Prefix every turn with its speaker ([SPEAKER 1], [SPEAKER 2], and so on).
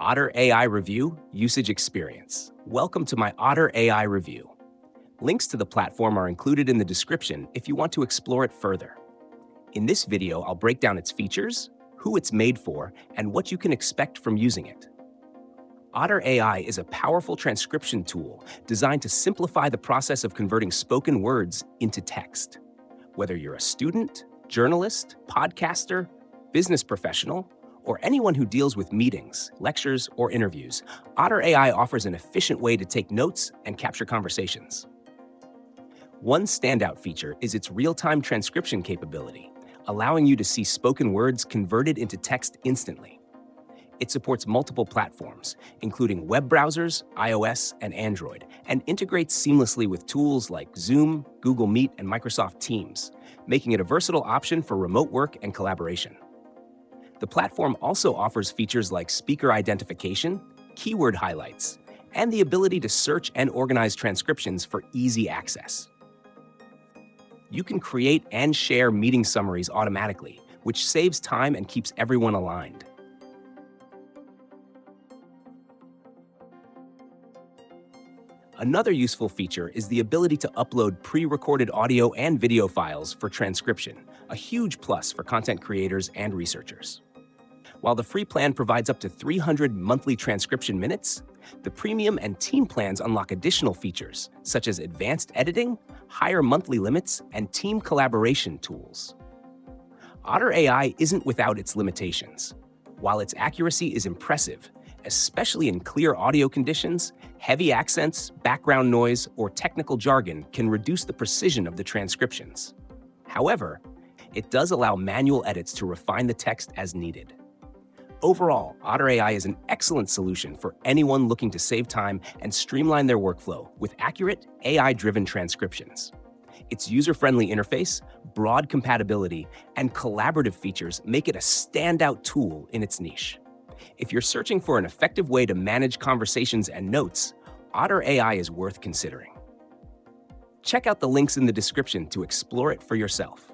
[SPEAKER 1] Otter AI Review Usage Experience. Welcome to my Otter AI Review. Links to the platform are included in the description if you want to explore it further. In this video, I'll break down its features, who it's made for, and what you can expect from using it. Otter AI is a powerful transcription tool designed to simplify the process of converting spoken words into text. Whether you're a student, journalist, podcaster, business professional, or anyone who deals with meetings, lectures, or interviews, Otter AI offers an efficient way to take notes and capture conversations. One standout feature is its real-time transcription capability, allowing you to see spoken words converted into text instantly. It supports multiple platforms, including web browsers, iOS, and Android, and integrates seamlessly with tools like Zoom, Google Meet, and Microsoft Teams, making it a versatile option for remote work and collaboration. The platform also offers features like speaker identification, keyword highlights, and the ability to search and organize transcriptions for easy access. You can create and share meeting summaries automatically, which saves time and keeps everyone aligned. Another useful feature is the ability to upload pre-recorded audio and video files for transcription, a huge plus for content creators and researchers. While the free plan provides up to 300 monthly transcription minutes, the premium and team plans unlock additional features, such as advanced editing, higher monthly limits, and team collaboration tools. Otter AI isn't without its limitations. While its accuracy is impressive, especially in clear audio conditions, heavy accents, background noise, or technical jargon can reduce the precision of the transcriptions. However, it does allow manual edits to refine the text as needed. Overall, Otter AI is an excellent solution for anyone looking to save time and streamline their workflow with accurate, AI-driven transcriptions. Its user-friendly interface, broad compatibility, and collaborative features make it a standout tool in its niche. If you're searching for an effective way to manage conversations and notes, Otter AI is worth considering. Check out the links in the description to explore it for yourself.